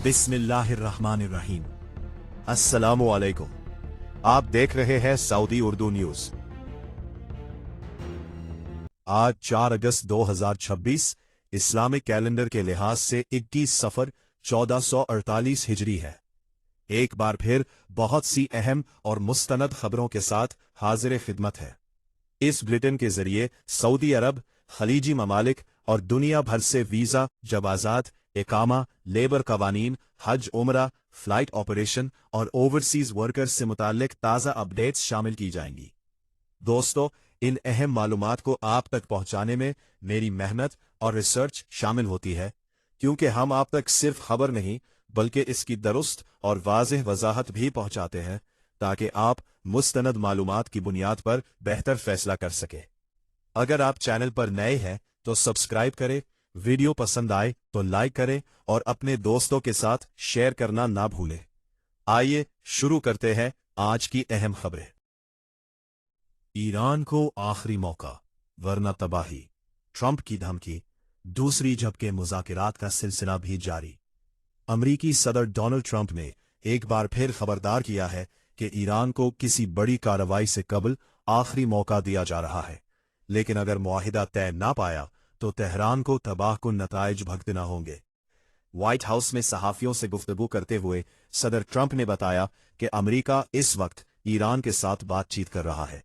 बिस्मिल्लाहिर्रहमानिर्रहीम। अस्सलामु अलैकुम। आप देख रहे हैं सऊदी उर्दू न्यूज। आज 4 अगस्त 2026 इस्लामिक कैलेंडर के लिहाज से 21 सफर 1448 हिजरी है। एक बार फिर बहुत सी अहम और मुस्तनद खबरों के साथ हाजिर खिदमत है। इस बुलेटिन के जरिए सऊदी अरब, खलीजी ममालिक और दुनिया भर से वीजा, जवाजात, इकामा, लेबर कवानीन, हज, उमरा, फ्लाइट ऑपरेशन और ओवरसीज वर्कर्स से मुताल्लिक ताज़ा अपडेट्स शामिल की जाएंगी। दोस्तों, इन अहम मालूमात को आप तक पहुंचाने में मेरी मेहनत और रिसर्च शामिल होती है, क्योंकि हम आप तक सिर्फ खबर नहीं बल्कि इसकी दुरुस्त और वाज़ेह वजाहत भी पहुंचाते हैं, ताकि आप मुस्तनद मालूमात की बुनियाद पर बेहतर फैसला कर सके। अगर आप चैनल पर नए हैं तो सब्सक्राइब करें, वीडियो पसंद आए तो लाइक करें और अपने दोस्तों के साथ शेयर करना ना भूलें। आइए शुरू करते हैं आज की अहम खबरें। ईरान को आखिरी मौका वरना तबाही, ट्रंप की धमकी। दूसरी झपके मुज़ाकरात का सिलसिला भी जारी। अमरीकी सदर डोनाल्ड ट्रंप ने एक बार फिर खबरदार किया है कि ईरान को किसी बड़ी कार्रवाई से कबल आखिरी मौका दिया जा रहा है, लेकिन अगर मुआहिदा तय ना पाया तो तेहरान को तबाहकुन नताइज भुगतना होंगे। व्हाइट हाउस में सहाफियों से गुफ्तगू करते हुए सदर ट्रंप ने बताया कि अमरीका इस वक्त ईरान के साथ बातचीत कर रहा है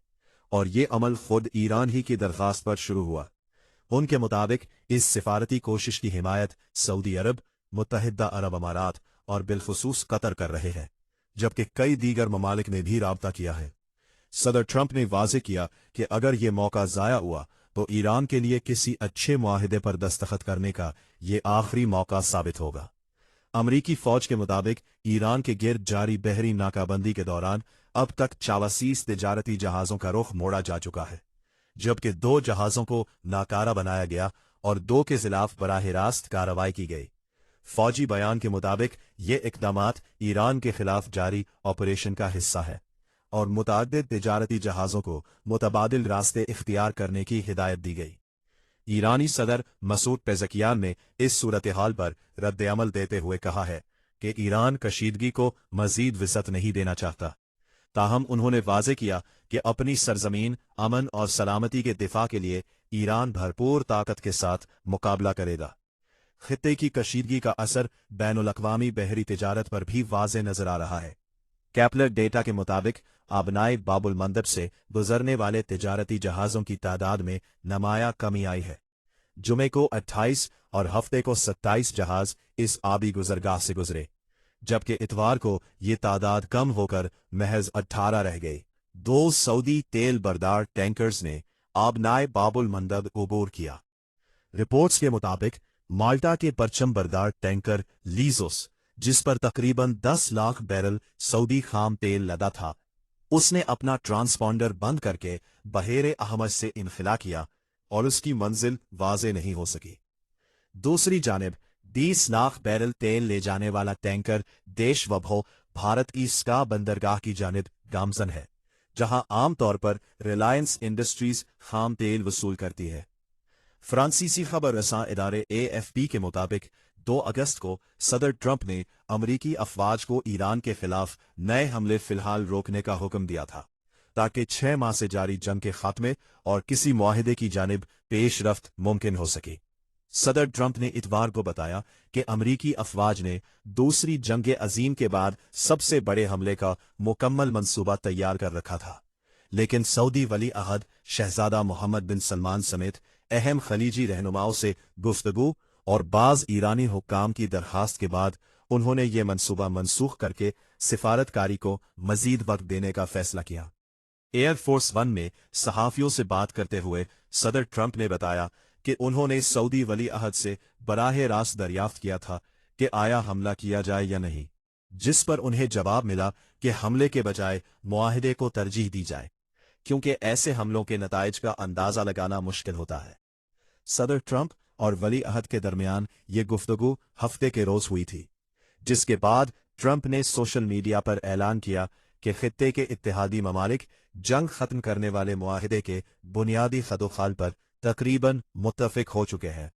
और ये अमल खुद ईरान ही की दरख्वास्त पर शुरू हुआ। उनके मुताबिक इस सिफारती कोशिश की हिमायत सऊदी अरब, मुत्तहिदा अरब अमारात और बिलखुसूस कतर कर रहे हैं, जबकि कई दीगर ममालिक ने भी राब्ता किया है। सदर ट्रंप ने वाज़ेह किया कि अगर ये मौका ज़ाया हुआ तो ईरान के लिए किसी अच्छे मुआहिदे पर दस्तखत करने का ये आखिरी मौका साबित होगा। अमरीकी फौज के मुताबिक ईरान के गिर्द जारी बहरी नाकाबंदी के दौरान अब तक 84 तिजारती जहाज़ों का रुख मोड़ा जा चुका है, जबकि 2 जहाज़ों को नाकारा बनाया गया और 2 के खिलाफ बराह रास्त कार्रवाई की गई। फौजी बयान के मुताबिक ये इकदामात ईरान के खिलाफ जारी ऑपरेशन का हिस्सा है और मुतअद्दिद तिजारती जहाज़ों को मुतबादिल रास्ते इख्तियार करने की हिदायत दी गई। ईरानी सदर मसूद पेज़ेकियान ने इस सूरत हाल पर रद्द-ए-अमल देते हुए कहा है कि ईरान कशीदगी को मजीद विसअत नहीं देना चाहता। ताहम उन्होंने वाज़ेह किया कि अपनी सरजमीन, अमन और सलामती के दिफा के लिए ईरान भरपूर ताकत के साथ मुकाबला करेगा। खित्ते की कशीदगी का असर बैनुल-अक़वामी बहरी तिजारत पर भी वाज़ेह नजर आ रहा है। कैपलर डेटा के मुताबिक आबनाए बाबुल मंदब से गुजरने वाले तिजारती जहाज़ों की तादाद में नमाया कमी आई है। जुमे को 28 और हफ्ते को 27 जहाज इस आबी गुजरगाह से गुजरे, जबकि इतवार को ये तादाद कम होकर महज 18 रह गई। 2 सऊदी तेल बरदार टैंकर्स ने आबनाए बाबुल मंदब उबूर किया। रिपोर्ट्स के मुताबिक माल्टा के परचम बरदार टैंकर लीजोस, जिस पर तकरीबन 10 लाख बैरल सऊदी खाम तेल लदा था, उसने अपना ट्रांसपॉन्डर बंद करके बहेरे अहमद से इनखिला किया और उसकी मंजिल वाज़ेह नहीं हो सकी। दूसरी जानिब 20 लाख बैरल तेल ले जाने वाला टैंकर देश वभो भारत की स्का बंदरगाह की जानिब गामजन है, जहां आमतौर पर रिलायंस इंडस्ट्रीज खाम तेल वसूल करती है। फ्रांसीसी खबर रसां इदारे AFP के मुताबिक 2 अगस्त को सदर ट्रंप ने अमरीकी अफवाज को ईरान के खिलाफ नए हमले फिलहाल रोकने का हुक्म दिया था, ताकि 6 माह से जारी जंग के खात्मे और किसी मुआहिदे की जानिब पेशरफ्त मुमकिन हो सके। सदर ट्रंप ने इतवार को बताया कि अमरीकी अफवाज ने दूसरी जंग अजीम के बाद सबसे बड़े हमले का मुकम्मल मंसूबा तैयार कर रखा था, लेकिन सऊदी वली अहद शहजादा मोहम्मद बिन सलमान समेत अहम खलीजी रहनुमाओं से गुफ्तगू और बाज ईरानी हुक्काम की दरखास्त के बाद उन्होंने ये मंसूबा मनसूख करके सिफारतकारी को मजीद वक्त देने का फैसला किया। एयरफोर्स 1 में सहाफियों से बात करते हुए सदर ट्रंप ने बताया कि उन्होंने सऊदी वली अहद से बराह रास्त दरियाफ्त किया था कि आया हमला किया जाए या नहीं, जिस पर उन्हें जवाब मिला कि हमले के बजाय मुआहिदे को तरजीह दी जाए, क्योंकि ऐसे हमलों के नताइज का अंदाजा लगाना मुश्किल होता है। सदर ट्रंप और वली अहद के दरमियान ये गुफ्तगू हफ्ते के रोज हुई थी, जिसके बाद ट्रंप ने सोशल मीडिया पर ऐलान किया कि खित्ते के इत्तेहादी ममालिक जंग खत्म करने वाले मुआहिदे के बुनियादी खदोखाल पर तकरीबन मुत्तफिक हो चुके हैं।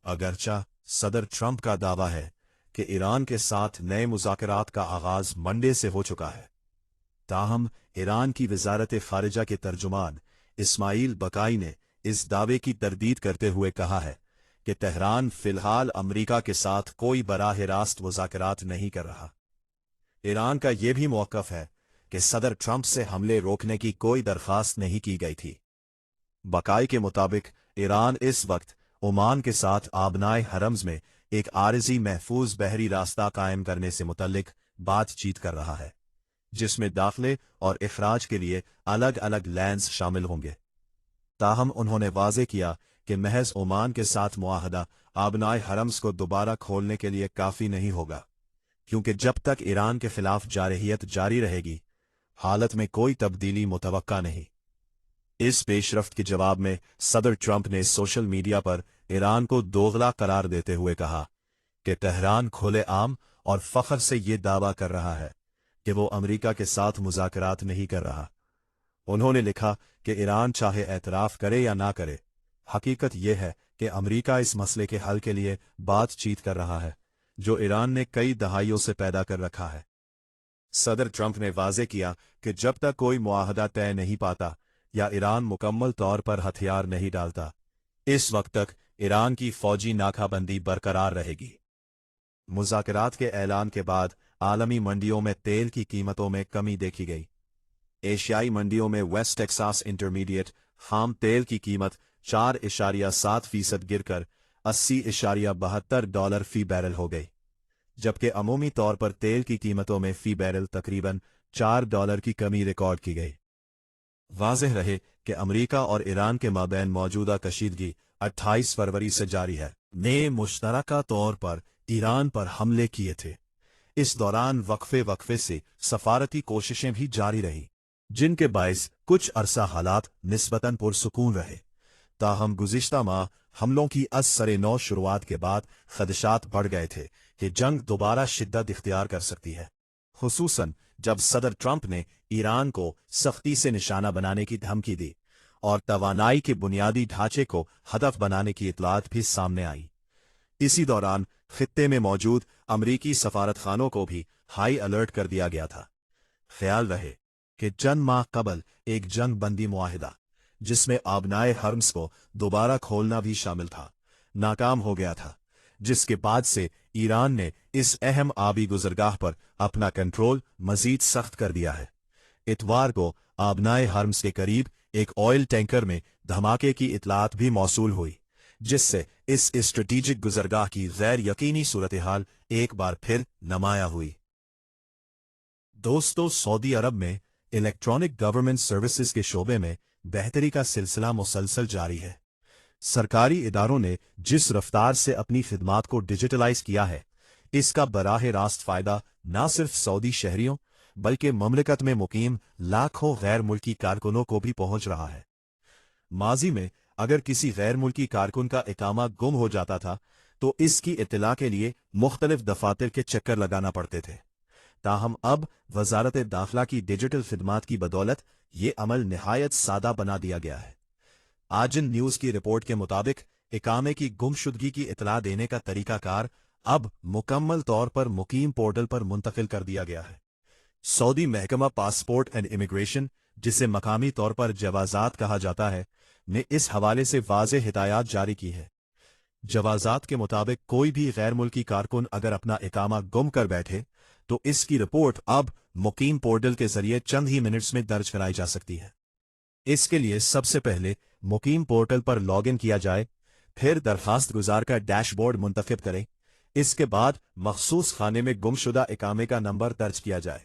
अगरचा सदर ट्रंप का दावा है कि ईरान के साथ नए मुज़ाकरात का आगाज मंडे से हो चुका है। ताहम ईरान की वजारत खारिजा के तर्जुमान इस्माइल बकाई ने इस दावे की तरदीद करते हुए कहा है कि तेहरान फिलहाल अमरीका के साथ कोई बराह रास्त मुज़ाकरात नहीं कर रहा। ईरान का यह भी मौक़िफ़ है कि सदर ट्रंप से हमले रोकने की कोई दरख्वास्त नहीं की गई थी। बकाई के मुताबिक ईरान इस वक्त ओमान के साथ आबनाए हरम्स में एक आरज़ी महफूज बहरी रास्ता कायम करने से मुतल्लिक बातचीत कर रहा है, जिसमें दाखिले और इखराज के लिए अलग अलग लैंस शामिल होंगे। ताहम उन्होंने वाज़े किया कि महज ओमान के साथ मुआहदा आबनाए हरम्स को दोबारा खोलने के लिए काफ़ी नहीं होगा, क्योंकि जब तक ईरान के खिलाफ जारहियत जारी रहेगी हालत में कोई तब्दीली मुतवक्का नहीं। इस पेशरफ्त के जवाब में सदर ट्रंप ने सोशल मीडिया पर ईरान को दोगला करार देते हुए कहा कि तेहरान खुले आम और फख्र से ये दावा कर रहा है कि वो अमेरिका के साथ मुज़ाकरात नहीं कर रहा। उन्होंने लिखा कि ईरान चाहे एतराफ़ करे या ना करे, हकीकत यह है कि अमेरिका इस मसले के हल के लिए बातचीत कर रहा है जो ईरान ने कई दहाइयों से पैदा कर रखा है। सदर ट्रंप ने वाज़े किया कि जब तक कोई मुआहदा तय नहीं पाता या ईरान मुकम्मल तौर पर हथियार नहीं डालता, इस वक्त तक ईरान की फौजी नाकाबंदी बरकरार रहेगी। मुज़ाकरात के ऐलान के बाद आलमी मंडियों में तेल की कीमतों में कमी देखी गई। एशियाई मंडियों में वेस्ट टेक्सास इंटरमीडिएट खाम तेल की कीमत 4.7% गिरकर $80.72 फी बैरल हो गई, जबकि अमूमी तौर पर तेल की कीमतों में फी बैरल तकरीबन $4 की कमी रिकॉर्ड की गई। वाज़ेह रहे कि अमेरिका और ईरान के माबैन मौजूदा कशीदगी 28 फरवरी से जारी है। ने मुश्तरका तौर पर ईरान पर हमले किए थे। इस दौरान वक्फे से सफारती कोशिशें भी जारी रहीं, जिनके बायस कुछ अरसा हालात निस्बतन पुरसुकून रहे। ताहम गुज़िश्ता माह हमलों की असर-ए-नौ शुरुआत के बाद खदशात बढ़ गए थे कि जंग दोबारा शिद्दत इख्तियार कर सकती है, खुसूसन जब सदर ट्रंप ने ईरान को सख्ती से निशाना बनाने की धमकी दी और तवानाई के बुनियादी ढांचे को हदफ बनाने की इतलात भी सामने आई। इसी दौरान खित्ते में मौजूद अमरीकी सफारतखानों को भी हाई अलर्ट कर दिया गया था। ख्याल रहे कि चंद माह कबल एक जंग बंदी मुआहिदा, जिसमें आबनाए हर्म्स को दोबारा खोलना भी शामिल था, नाकाम हो गया था, जिसके बाद से ईरान ने इस अहम आबी गुजरगाह पर अपना कंट्रोल मजीद सख्त कर दिया है। इतवार को आबनाए हर्म्स के करीब एक ऑयल टैंकर में धमाके की इतलात भी मौसूल हुई, जिससे इस स्ट्रेटेजिक गुजरगाह की गैर यकीनी सूरत हाल एक बार फिर नुमाया हुई। दोस्तों, सऊदी अरब में इलेक्ट्रॉनिक गवर्नमेंट सर्विसेज के शोबे में बेहतरी का सिलसिला मुसलसल जारी है। सरकारी इदारों ने जिस रफ्तार से अपनी खिदमात को डिजिटलाइज किया है, इसका बराह रास्त फायदा न सिर्फ सऊदी शहरियों बल्कि ममलिकत में मुकीम लाखों गैर मुल्की कारकुनों को भी पहुंच रहा है। माजी में अगर किसी गैर मुल्की कारकुन का इकामा गुम हो जाता था तो इसकी इत्तला के लिए मुख्तलिफ दफातर के चक्कर लगाना पड़ते थे। ताहम अब वजारत दाखिला की डिजिटल खिदमात की बदौलत ये अमल निहायत सादा बना दिया गया है। आजिन न्यूज की रिपोर्ट के मुताबिक इकामे की गुमशुदगी की इतला देने का तरीकाकार अब मुकम्मल तौर पर मुकीम पोर्टल पर मुंतकिल कर दिया गया है। सऊदी महकमा पासपोर्ट एंड इमिग्रेशन, जिसे मकामी तौर पर जवाजात कहा जाता है, ने इस हवाले से वाज़ेह हिदायत जारी की है। जवाजात के मुताबिक कोई भी गैर मुल्की कारकुन अगर अपना इकामा गुम कर बैठे तो इसकी रिपोर्ट अब मुकीम पोर्टल के जरिए चंद ही मिनट्स में दर्ज कराई जा सकती है। इसके लिए सबसे पहले मुकीम पोर्टल पर लॉगिन किया जाए, फिर दरखास्त गुजार का डैशबोर्ड मुंतखब करें। इसके बाद मखसूस खाने में गुमशुदा इकामे का नंबर दर्ज किया जाए।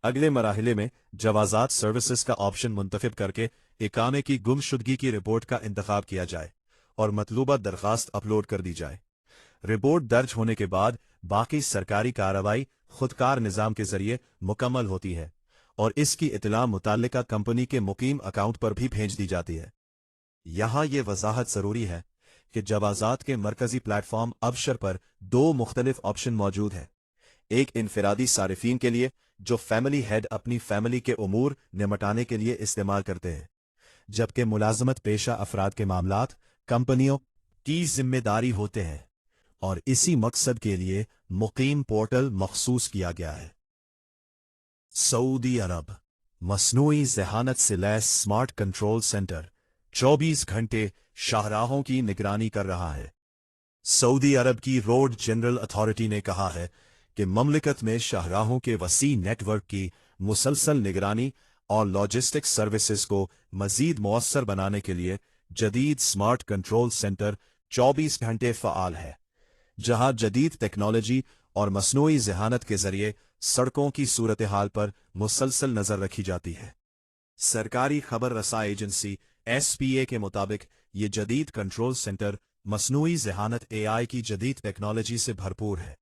अगले मराहले में जवाजात सर्विसेज का ऑप्शन मुंतखब करके इकामे की गुमशुदगी की रिपोर्ट का इंतखाब किया जाए और मतलूबा दरखास्त अपलोड कर दी जाए। रिपोर्ट दर्ज होने के बाद बाकी सरकारी कार्रवाई खुदकार निज़ाम के जरिए मुकम्मल होती है और इसकी इतला मुताल्लिका कंपनी के मुकीम अकाउंट पर भी भेज दी जाती है। यहाँ ये वजाहत जरूरी है कि जवाजात के मरकजी प्लेटफॉर्म अबशर पर दो मुख्तलिफ ऑप्शन मौजूद हैं। एक इनफिरादी सारिफीन के लिए जो फैमिली हेड अपनी फैमिली के उमूर निमटाने के लिए इस्तेमाल करते हैं, जबकि मुलाजमत पेशा अफराद के मामलात कंपनियों की जिम्मेदारी होते हैं। और इसी मकसद के लिए मुकीम पोर्टल मखसूस किया गया है। सऊदी अरब मसनूई ज़हानत से लैस स्मार्ट कंट्रोल सेंटर 24 घंटे शाहराहों की निगरानी कर रहा है। सऊदी अरब की रोड जनरल अथॉरिटी ने कहा है कि ममलिकत में शाहराहों के वसी नेटवर्क की मुसलसल निगरानी और लॉजिस्टिक्स सर्विसेज को मजीद मौसर बनाने के लिए जदीद स्मार्ट कंट्रोल सेंटर 24 घंटे फ़आल है, जहां जदीद टेक्नोलॉजी और मसनूई ज़हानत के जरिए सड़कों की सूरत हाल पर मुसलसल नजर रखी जाती है। सरकारी खबर रसा एजेंसी SPA के मुताबिक ये जदीद कंट्रोल सेंटर मसनूई ज़हानत AI की जदीद टेक्नोलॉजी से भरपूर है,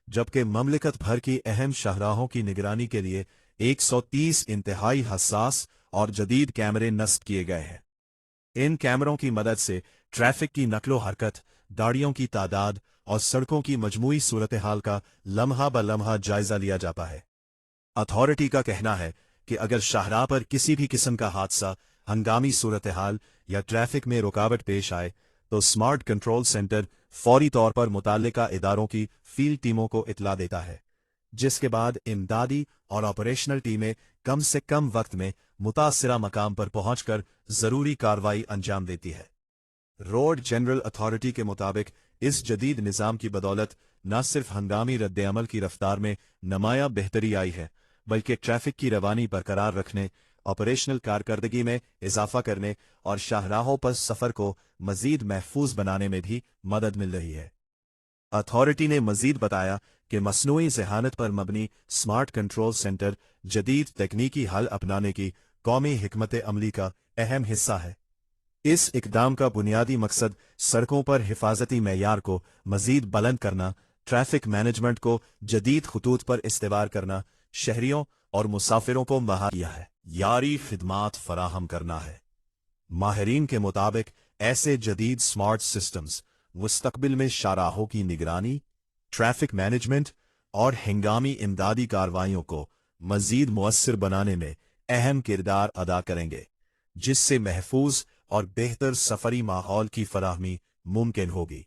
जबकि ममलिकत भर की अहम शाहराहों की निगरानी के लिए 130 इंतहाई हसास और जदीद कैमरे नस्ब किए गए हैं। इन कैमरों की मदद से ट्रैफिक की नकलो हरकत, गाड़ियों की तादाद और सड़कों की मजमूई सूरत हाल का लम्हा ब लम्हा जायजा लिया जाता है। अथॉरिटी का कहना है कि अगर शाहराह पर किसी भी किस्म का हादसा, हंगामी सूरत हाल या ट्रैफिक में रुकावट पेश आए तो स्मार्ट कंट्रोल सेंटर फौरी तौर पर मुताल्लिका इदारों की फील्ड टीमों को इतला देता है, जिसके बाद इमदादी और ऑपरेशनल टीमें कम से कम वक्त में मुतासिरा मकाम पर पहुंचकर जरूरी कार्रवाई अंजाम देती है। रोड जनरल अथॉरिटी के मुताबिक इस जदीद निज़ाम की बदौलत न सिर्फ हंगामी रद्द-ए-अमल की रफ्तार में नुमाया बेहतरी आई है, बल्कि ट्रैफिक की रवानी बरकरार रखने, ऑपरेशनल कारकर्दगी में इजाफा करने और शाहराहों पर सफर को मजीद महफूज बनाने में भी मदद मिल रही है। अथॉरिटी ने मजीद बताया कि मसनूई ज़हानत पर मबनी स्मार्ट कंट्रोल सेंटर जदीद तकनीकी हल अपनाने की कौमी हिकमत अमली का अहम हिस्सा है। इस इकदाम का बुनियादी मकसद सड़कों पर हिफाजती मेयार को मजीद बुलंद करना, ट्रैफिक मैनेजमेंट को जदीद खतूत पर इस्तेवार करना, शहरियों और मुसाफिरों को मुहैया है यारी खिदमात फराहम करना है। माहिरीन के मुताबिक ऐसे जदीद स्मार्ट सिस्टम्स मुस्तकबिल में शाहराहों की निगरानी, ट्रैफिक मैनेजमेंट और हंगामी इमदादी कार्रवाइयों को मजीद मुअस्सिर बनाने में अहम किरदार अदा करेंगे, जिससे महफूज और बेहतर सफरी माहौल की फराहमी मुमकिन होगी।